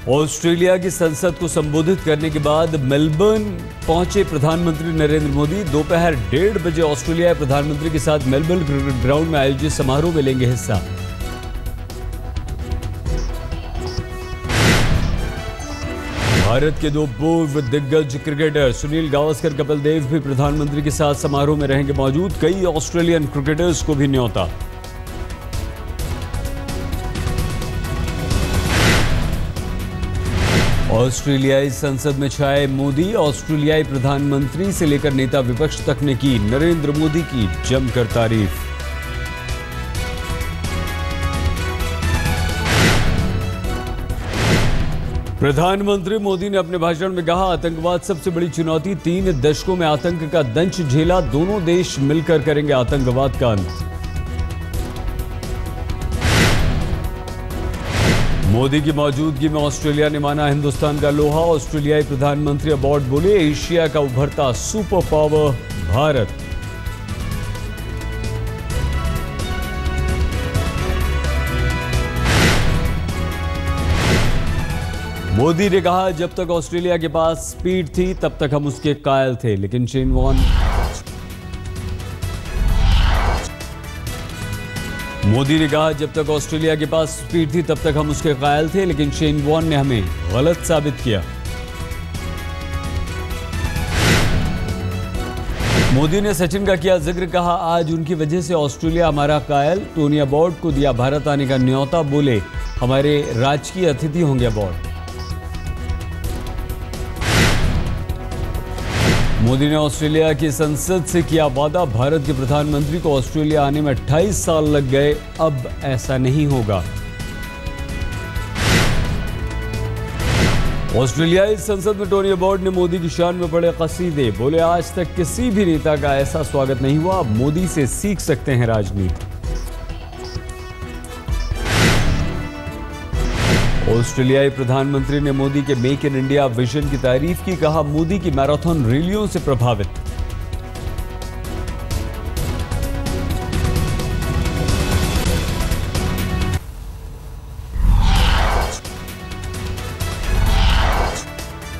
Australia की संसद को संबोधित करने के बाद मेलबर्न पहुंचे प्रधानमंत्री नरेंद्र मोदी। दोपहर 1:30 बजे ऑस्ट्रेलियाई प्रधानमंत्री के साथ मेलबर्न क्रिकेट ग्राउंड में आयोजित समारोह में लेंगे हिस्सा। भारत के दो पूर्व दिग्गज क्रिकेटर सुनील गावस्कर, कपिल देव भी प्रधानमंत्री के साथ समारोह में रहेंगे मौजूद। कई ऑस्ट्रेलियन क्रिकेटर्स को भी न्योता। ऑस्ट्रेलियाई संसद में छाए मोदी। ऑस्ट्रेलियाई प्रधानमंत्री से लेकर नेता विपक्ष तक ने की नरेंद्र मोदी की जमकर तारीफ। प्रधानमंत्री मोदी ने अपने भाषण में कहा, आतंकवाद सबसे बड़ी चुनौती। 3 दशकों में आतंक का दंश झेला। दोनों देश मिलकर करेंगे आतंकवाद का अंत। मोदी की मौजूदगी में ऑस्ट्रेलिया ने माना हिंदुस्तान का लोहा। ऑस्ट्रेलियाई प्रधानमंत्री अबॉट बोले, एशिया का उभरता सुपर पावर भारत। मोदी ने कहा, जब तक ऑस्ट्रेलिया के पास स्पीड थी तब तक हम उसके कायल थे, लेकिन शेन वॉर्न मोदी ने कहा, जब तक ऑस्ट्रेलिया के पास स्पीड थी तब तक हम उसके कायल थे, लेकिन शेन वॉर्न ने हमें गलत साबित किया। मोदी ने सचिन का किया जिक्र, कहा आज उनकी वजह से ऑस्ट्रेलिया हमारा कायल। टोनी अबॉट को दिया भारत आने का न्योता, बोले हमारे राजकीय अतिथि होंगे अबॉट। मोदी ने ऑस्ट्रेलिया की संसद से किया वादा, भारत के प्रधानमंत्री को ऑस्ट्रेलिया आने में 28 साल लग गए, अब ऐसा नहीं होगा। ऑस्ट्रेलियाई संसद में टोनी अबॉट ने मोदी की शान में पढ़े कसीदे, बोले आज तक किसी भी नेता का ऐसा स्वागत नहीं हुआ, अब मोदी से सीख सकते हैं राजनीति। ऑस्ट्रेलियाई प्रधानमंत्री ने मोदी के मेक इन इंडिया विजन की तारीफ की, कहा मोदी की मैराथन रैलियों से प्रभावित।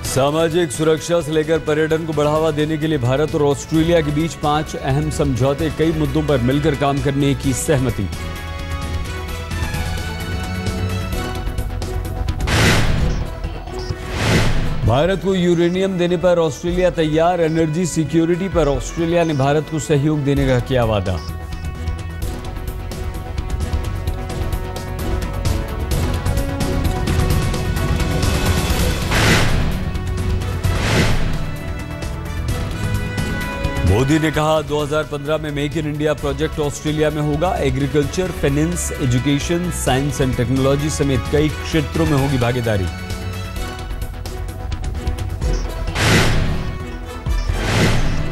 सामाजिक सुरक्षा से लेकर पर्यटन को बढ़ावा देने के लिए भारत और ऑस्ट्रेलिया के बीच 5 अहम समझौते, कई मुद्दों पर मिलकर काम करने की सहमति। भारत को यूरेनियम देने पर ऑस्ट्रेलिया तैयार। एनर्जी सिक्योरिटी पर ऑस्ट्रेलिया ने भारत को सहयोग देने का किया वादा। मोदी ने कहा 2015 में make in India project Australia में होगा। Agriculture, finance, education, science and technology समेत कई क्षेत्रों में होगी भागीदारी।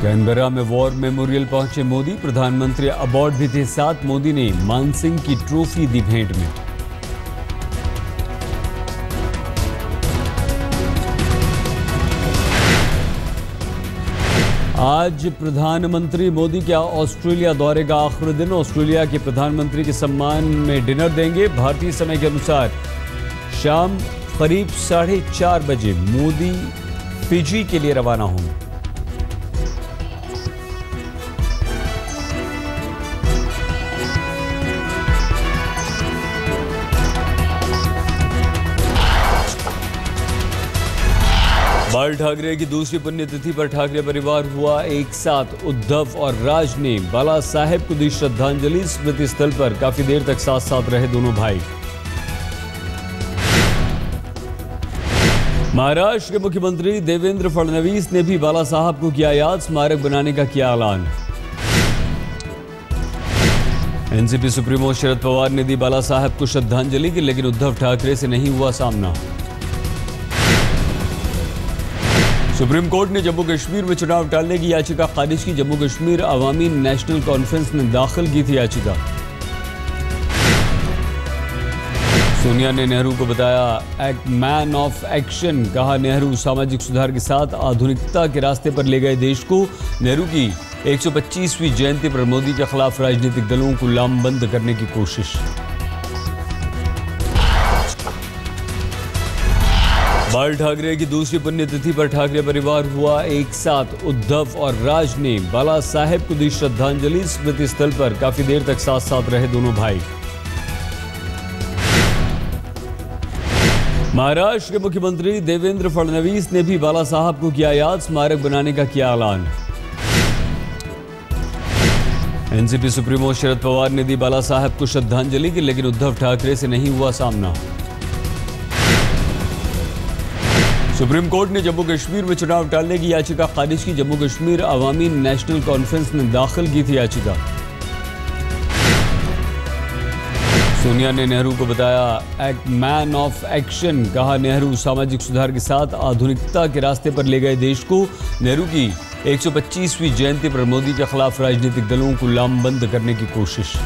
कैनबरा में वॉर मेमोरियल पहुंचे मोदी, प्रधानमंत्री अबॉट भी थे साथ। मोदी ने मानसिंह की ट्रॉफी दी भेंट में। आज प्रधानमंत्री मोदी का ऑस्ट्रेलिया दौरे का आखिरी दिन। ऑस्ट्रेलिया के प्रधानमंत्री के सम्मान में डिनर देंगे। भारतीय समय के अनुसार शाम करीब 4:30 बजे मोदी फिजी के लिए रवाना होंगे। बाल ठाकरे की दूसरी पुण्यतिथि पर ठाकरे परिवार हुआ एक साथ। उद्धव और राज ने बाला साहेब को दी श्रद्धांजलि। स्मृति स्थल पर काफी देर तक साथ साथ रहे दोनों भाई। महाराष्ट्र के मुख्यमंत्री देवेंद्र फडणवीस ने भी बाला साहब को किया याद, स्मारक बनाने का किया ऐलान। एनसीपी सुप्रीमो शरद पवार ने दी बाला साहब को श्रद्धांजलि, लेकिन उद्धव ठाकरे से नहीं हुआ सामना। सुप्रीम कोर्ट ने जम्मू कश्मीर में चुनाव टालने की याचिका खारिज की। जम्मू कश्मीर अवामी नेशनल कॉन्फ्रेंस ने दाखिल की थी याचिका। सोनिया ने नेहरू को बताया मैन ऑफ एक्शन, कहा नेहरू सामाजिक सुधार के साथ आधुनिकता के रास्ते पर ले गए देश को। नेहरू की 125वीं जयंती पर मोदी के खिलाफ राजनीतिक दलों को लामबंद करने की कोशिश। बाल ठाकरे की दूसरी पुण्यतिथि पर ठाकरे परिवार हुआ एक साथ। उद्धव और राज ने बाला साहेब को दी श्रद्धांजलि। स्मृति स्थल पर काफी देर तक साथ साथ रहे दोनों भाई। महाराष्ट्र के मुख्यमंत्री देवेंद्र फडणवीस ने भी बाला साहब को किया याद। स्मारक बनाने का किया ऐलान। एनसीपी सुप्रीमो शरद पवार ने दी बाला साहब को श्रद्धांजलि की, लेकिन उद्धव ठाकरे से नहीं हुआ सामना। सुप्रीम कोर्ट ने जम्मू कश्मीर में चुनाव टालने की याचिका खारिज की। जम्मू कश्मीर अवामी नेशनल कॉन्फ्रेंस ने दाखिल की थी याचिका। सोनिया ने नेहरू को बताया मैन ऑफ एक्शन। कहा नेहरू सामाजिक सुधार के साथ आधुनिकता के रास्ते पर ले गए देश को। नेहरू की 125वीं जयंती पर मोदी के खिलाफ राजनीतिक दलों को लामबंद करने की कोशिश।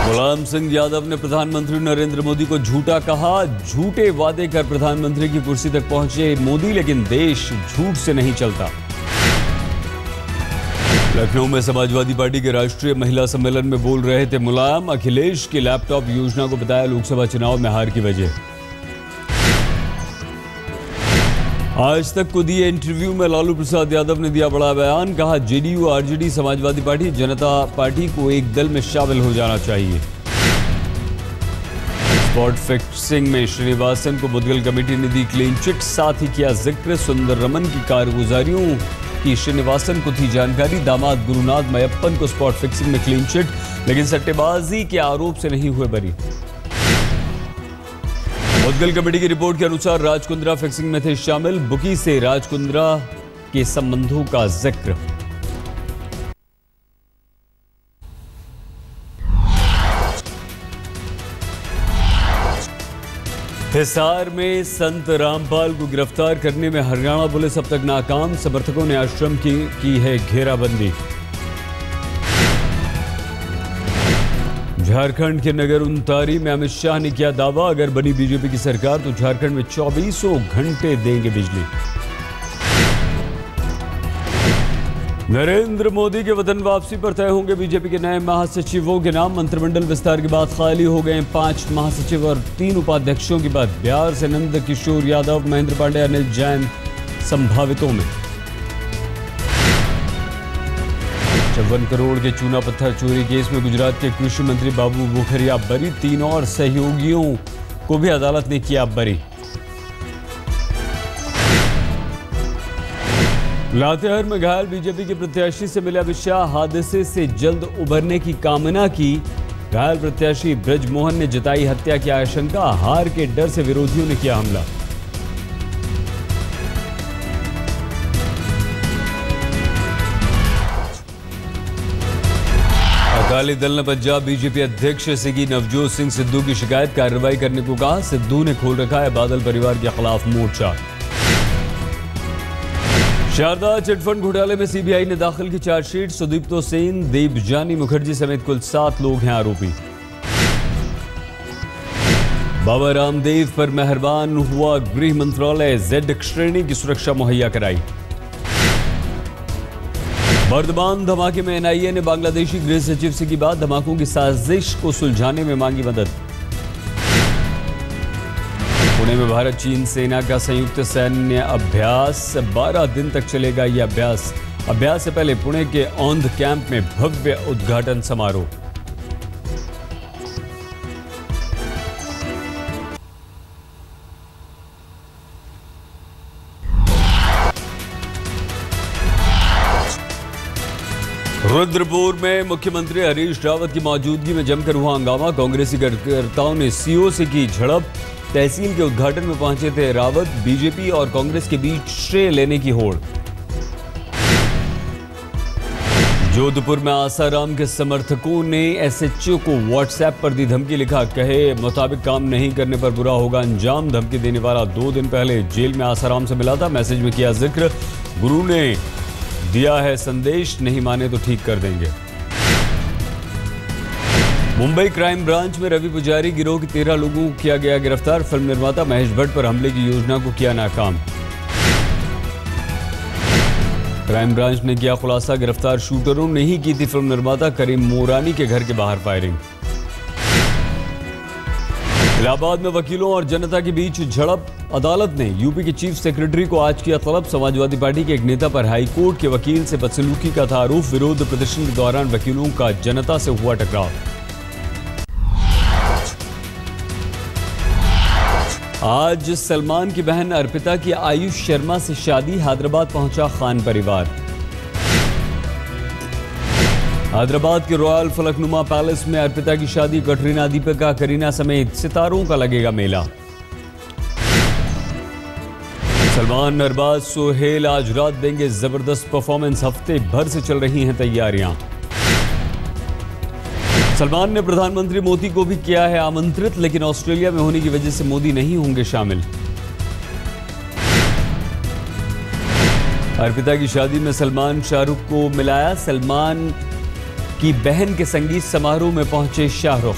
मुलायम सिंह यादव ने प्रधानमंत्री नरेंद्र मोदी को झूठा कहा। झूठे वादे कर प्रधानमंत्री की कुर्सी तक पहुंचे मोदी, लेकिन देश झूठ से नहीं चलता। लखनऊ में समाजवादी पार्टी के राष्ट्रीय महिला सम्मेलन में बोल रहे थे मुलायम। अखिलेश की लैपटॉप योजना को बताया लोकसभा चुनाव में हार की वजह। आज तक को दिए इंटरव्यू में लालू प्रसाद यादव ने दिया बड़ा बयान। कहा जेडीयू, आरजेडी, समाजवादी पार्टी, जनता पार्टी को एक दल में शामिल हो जाना चाहिए। स्पॉट फिक्सिंग में श्रीनिवासन को मुद्गल कमेटी ने दी क्लीन चिट। साथ ही किया जिक्र सुंदर रमन की कारगुजारियों की श्रीनिवासन को थी जानकारी। दामाद गुरुनाथ मयप्पन को स्पॉट फिक्सिंग में क्लीन चिट, लेकिन सट्टेबाजी के आरोप से नहीं हुए बरी। मुद्गल कमेटी की रिपोर्ट के अनुसार राज कुंद्रा फिक्सिंग में थे शामिल। बुकी से राज कुंद्रा के संबंधों का जिक्र। हिसार में संत रामपाल को गिरफ्तार करने में हरियाणा पुलिस अब तक नाकाम। समर्थकों ने आश्रम की है घेराबंदी। झारखंड के नगर उंतारी में अमित शाह ने किया दावा, अगर बनी बीजेपी की सरकार तो झारखंड में 2400 घंटे देंगे बिजली। नरेंद्र मोदी के वतन वापसी पर तय होंगे बीजेपी के नए महासचिवों के नाम। मंत्रिमंडल विस्तार के बाद खाली हो गए 5 महासचिव और 3 उपाध्यक्षों के बाद बिहार से नंद किशोर यादव, महेंद्र पांडे, अनिल जैन संभावितों में। 54 करोड़ के चूना पत्थर चोरी केस में गुजरात के कृषि मंत्री बाबू बोखरिया बरी। 3 और सहयोगियों को भी अदालत ने किया बरी। लातेहार में घायल बीजेपी के प्रत्याशी से मिले अमित शाह। हादसे से जल्द उबरने की कामना की। घायल प्रत्याशी ब्रजमोहन ने जताई हत्या की आशंका। हार के डर से विरोधियों ने किया हमला। अकाली दल ने पंजाब बीजेपी अध्यक्ष से की नवजोत सिंह सिद्धू की शिकायत। कार्रवाई करने को कहा। सिद्धू ने खोल रखा है बादल परिवार के खिलाफ मोर्चा। शारदा चिटफंड घोटाले में सीबीआई ने दाखिल की चार्जशीट। सुदीप्तो सेन, देवजानी मुखर्जी समेत कुल 7 लोग हैं आरोपी। बाबा रामदेव पर मेहरबान हुआ गृह मंत्रालय। Z श्रेणी की सुरक्षा मुहैया कराई। बर्दमान धमाके में एनआईए ने बांग्लादेशी गृह सचिव से की बात। धमाकों की साजिश को सुलझाने में मांगी मदद। पुणे में भारत चीन सेना का संयुक्त सैन्य अभ्यास। 12 दिन तक चलेगा यह अभ्यास। अभ्यास से पहले पुणे के औंध कैंप में भव्य उद्घाटन समारोह। रुद्रपुर में मुख्यमंत्री हरीश रावत की मौजूदगी में जमकर हुआ हंगामा। कांग्रेसी कार्यकर्ताओं ने सीओ से की झड़प। तहसील के उद्घाटन में पहुंचे थे रावत। बीजेपी और कांग्रेस के बीच श्रेय लेने की होड़। जोधपुर में आसाराम के समर्थकों ने एसएचओ को व्हाट्सएप पर दी धमकी। लिखा, कहे मुताबिक काम नहीं करने पर बुरा होगा अंजाम। धमकी देने वाला 2 दिन पहले जेल में आसाराम से मिला था। मैसेज में किया जिक्र, गुरु ने दिया है संदेश, नहीं माने तो ठीक कर देंगे। मुंबई क्राइम ब्रांच में रवि पुजारी गिरोह के 13 लोगों को किया गया गिरफ्तार। फिल्म निर्माता महेश भट्ट पर हमले की योजना को किया नाकाम। क्राइम ब्रांच ने किया खुलासा, गिरफ्तार शूटरों ने ही की थी फिल्म निर्माता करीम मोरानी के घर के बाहर फायरिंग। इलाहाबाद में वकीलों और जनता के बीच झड़प, अदालत ने यूपी के चीफ सेक्रेटरी को आज किया तलब। समाजवादी पार्टी के एक नेता पर हाईकोर्ट के वकील से बदसलूकी का था आरोप। विरोध प्रदर्शन के दौरान वकीलों का जनता से हुआ टकराव। आज सलमान की बहन अर्पिता की आयुष शर्मा से शादी, हैदराबाद पहुंचा खान परिवार। हैदराबाद के रॉयल फलकनुमा पैलेस में अर्पिता की शादी, कटरीना, दीपिका, करीना समेत सितारों का लगेगा मेला। सलमान, अरबाज, सोहेल आज रात देंगे जबरदस्त परफॉर्मेंस, हफ्ते भर से चल रही हैं तैयारियां। सलमान ने प्रधानमंत्री मोदी को भी किया है आमंत्रित, लेकिन ऑस्ट्रेलिया में होने की वजह से मोदी नहीं होंगे शामिल। अर्पिता की शादी में सलमान शाहरुख को मिलाया, सलमान की बहन के संगीत समारोह में पहुंचे शाहरुख।